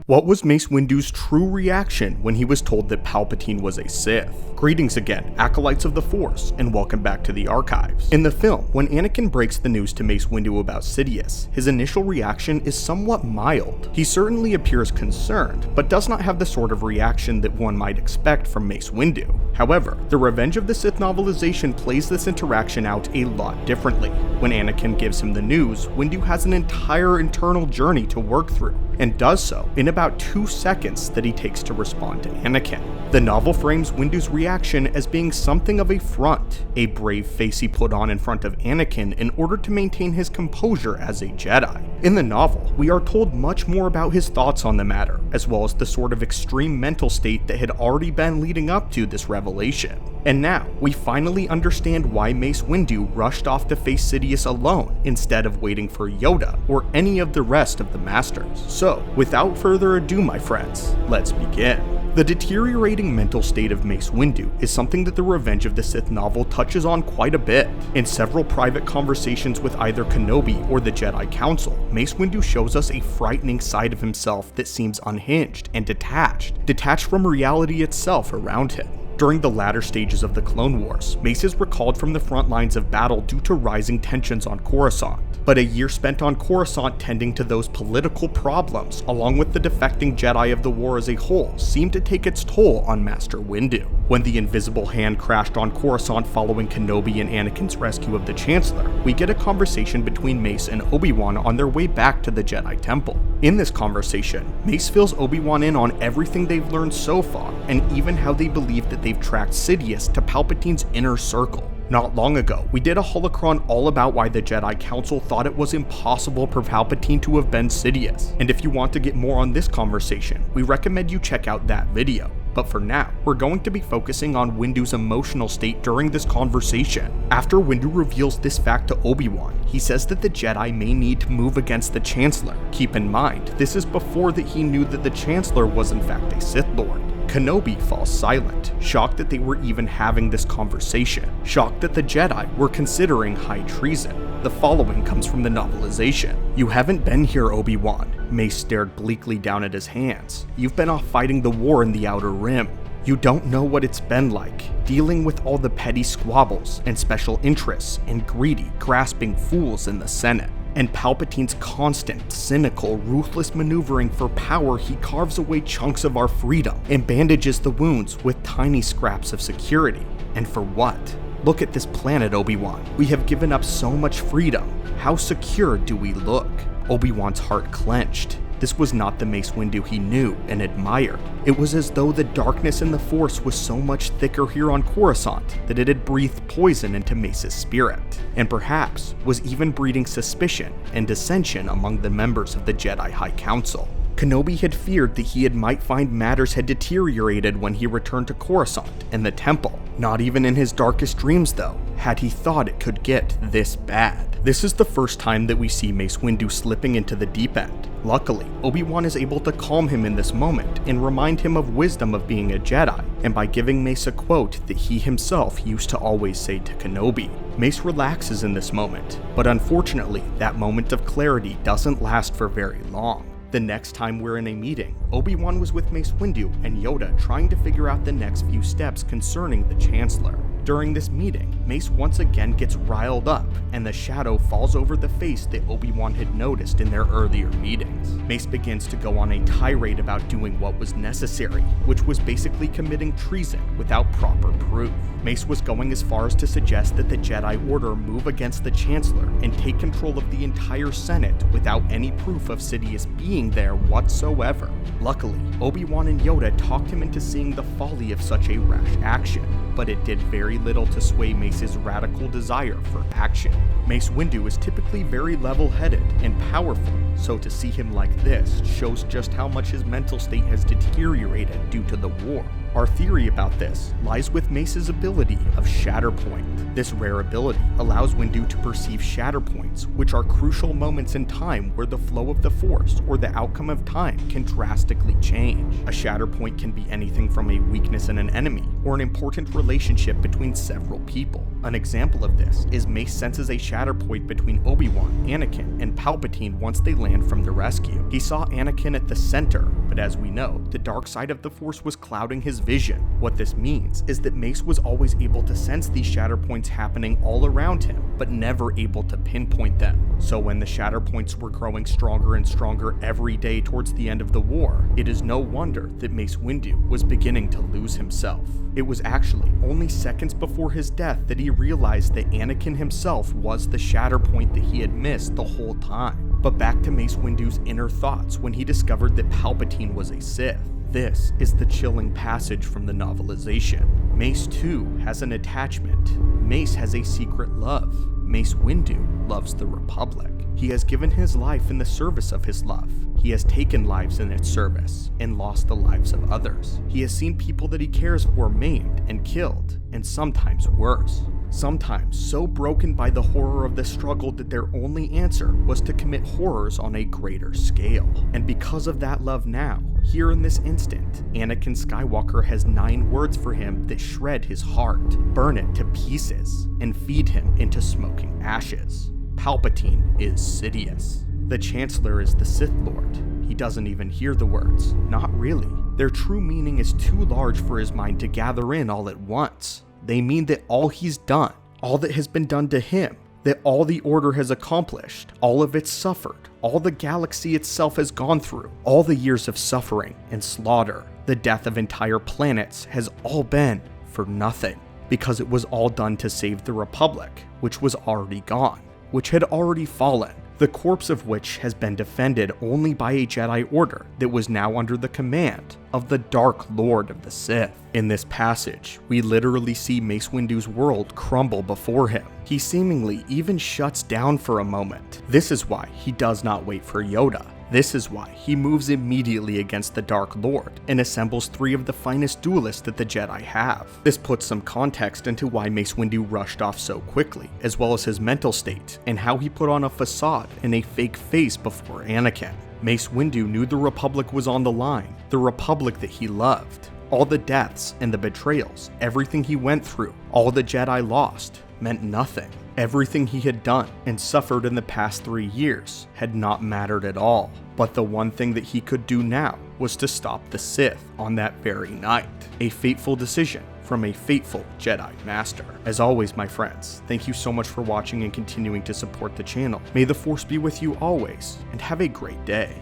What was Mace Windu's true reaction when he was told that Palpatine was a Sith? Greetings again, Acolytes of the Force, and welcome back to the archives. In the film, when Anakin breaks the news to Mace Windu about Sidious, his initial reaction is somewhat mild. He certainly appears concerned, but does not have the sort of reaction that one might expect from Mace Windu. However, the Revenge of the Sith novelization plays this interaction out a lot differently. When Anakin gives him the news, Windu has an entire internal journey to work through, and does so in about 2 seconds that he takes to respond to Anakin. The novel frames Windu's reaction as being something of a front, a brave face he put on in front of Anakin in order to maintain his composure as a Jedi. In the novel, we are told much more about his thoughts on the matter, as well as the sort of extreme mental state that had already been leading up to this revelation. And now, we finally understand why Mace Windu rushed off to face Sidious alone instead of waiting for Yoda or any of the rest of the Masters. So, without further ado, my friends, let's begin. The deteriorating mental state of Mace Windu is something that the Revenge of the Sith novel touches on quite a bit. In several private conversations with either Kenobi or the Jedi Council, Mace Windu shows us a frightening side of himself that seems unhinged and detached from reality itself around him. During the latter stages of the Clone Wars, Mace is recalled from the front lines of battle due to rising tensions on Coruscant. But a year spent on Coruscant tending to those political problems, along with the defecting Jedi of the war as a whole, seemed to take its toll on Master Windu. When the invisible hand crashed on Coruscant following Kenobi and Anakin's rescue of the Chancellor, we get a conversation between Mace and Obi-Wan on their way back to the Jedi Temple. In this conversation, Mace fills Obi-Wan in on everything they've learned so far, and even how they believe that they've tracked Sidious to Palpatine's inner circle. Not long ago, we did a holocron all about why the Jedi Council thought it was impossible for Palpatine to have been Sidious, and if you want to get more on this conversation, we recommend you check out that video. But for now, we're going to be focusing on Windu's emotional state during this conversation. After Windu reveals this fact to Obi-Wan, he says that the Jedi may need to move against the Chancellor. Keep in mind, this is before that he knew that the Chancellor was in fact a Sith Lord. Kenobi falls silent, shocked that they were even having this conversation, shocked that the Jedi were considering high treason. The following comes from the novelization. "You haven't been here, Obi-Wan." Mace stared bleakly down at his hands. "You've been off fighting the war in the Outer Rim. You don't know what it's been like, dealing with all the petty squabbles and special interests and greedy, grasping fools in the Senate. And Palpatine's constant, cynical, ruthless maneuvering for power. He carves away chunks of our freedom and bandages the wounds with tiny scraps of security. And for what? Look at this planet, Obi-Wan. We have given up so much freedom. How secure do we look?" Obi-Wan's heart clenched. This was not the Mace Windu he knew and admired. It was as though the darkness in the Force was so much thicker here on Coruscant that it had breathed poison into Mace's spirit, and perhaps was even breeding suspicion and dissension among the members of the Jedi High Council. Kenobi had feared that he might find matters had deteriorated when he returned to Coruscant and the Temple. Not even in his darkest dreams, though, had he thought it could get this bad. This is the first time that we see Mace Windu slipping into the deep end. Luckily, Obi-Wan is able to calm him in this moment and remind him of wisdom of being a Jedi, and by giving Mace a quote that he himself used to always say to Kenobi. Mace relaxes in this moment, but unfortunately, that moment of clarity doesn't last for very long. The next time we're in a meeting, Obi-Wan was with Mace Windu and Yoda trying to figure out the next few steps concerning the Chancellor. During this meeting, Mace once again gets riled up, and the shadow falls over the face that Obi-Wan had noticed in their earlier meetings. Mace begins to go on a tirade about doing what was necessary, which was basically committing treason without proper proof. Mace was going as far as to suggest that the Jedi Order move against the Chancellor and take control of the entire Senate without any proof of Sidious being there whatsoever. Luckily, Obi-Wan and Yoda talked him into seeing the folly of such a rash action, but it did very little to sway Mace's radical desire for action. Mace Windu is typically very level-headed and powerful, so to see him like this shows just how much his mental state has deteriorated due to the war. Our theory about this lies with Mace's ability of Shatterpoint. This rare ability allows Windu to perceive Shatterpoints, which are crucial moments in time where the flow of the Force or the outcome of time can drastically change. A Shatterpoint can be anything from a weakness in an enemy, or an important relationship between several people. An example of this is Mace senses a shatterpoint between Obi-Wan, Anakin, and Palpatine once they land from the rescue. He saw Anakin at the center, but as we know, the dark side of the Force was clouding his vision. What this means is that Mace was always able to sense these shatterpoints happening all around him, but never able to pinpoint them. So when the shatterpoints were growing stronger and stronger every day towards the end of the war, it is no wonder that Mace Windu was beginning to lose himself. It was actually only seconds before his death that he realized that Anakin himself was the shatterpoint that he had missed the whole time. But back to Mace Windu's inner thoughts when he discovered that Palpatine was a Sith. This is the chilling passage from the novelization. Mace too has an attachment. Mace has a secret love. Mace Windu loves the Republic. He has given his life in the service of his love. He has taken lives in its service and lost the lives of others. He has seen people that he cares for maimed and killed, and sometimes worse. Sometimes so broken by the horror of the struggle that their only answer was to commit horrors on a greater scale. And because of that love now, here in this instant, Anakin Skywalker has 9 words for him that shred his heart, burn it to pieces, and feed him into smoking ashes. Palpatine is Sidious. The Chancellor is the Sith Lord. He doesn't even hear the words. Not really. Their true meaning is too large for his mind to gather in all at once. They mean that all he's done, all that has been done to him, that all the Order has accomplished, all of its suffered, all the galaxy itself has gone through, all the years of suffering and slaughter, the death of entire planets has all been for nothing, because it was all done to save the Republic, which was already gone, which had already fallen, the corpse of which has been defended only by a Jedi Order that was now under the command of the Dark Lord of the Sith. In this passage, we literally see Mace Windu's world crumble before him. He seemingly even shuts down for a moment. This is why he does not wait for Yoda. This is why he moves immediately against the Dark Lord and assembles 3 of the finest duelists that the Jedi have. This puts some context into why Mace Windu rushed off so quickly, as well as his mental state and how he put on a facade and a fake face before Anakin. Mace Windu knew the Republic was on the line, the Republic that he loved. All the deaths and the betrayals, everything he went through, all the Jedi lost, meant nothing. Everything he had done and suffered in the past 3 years had not mattered at all. But the one thing that he could do now was to stop the Sith on that very night. A fateful decision from a fateful Jedi Master. As always, my friends, thank you so much for watching and continuing to support the channel. May the Force be with you always, and have a great day.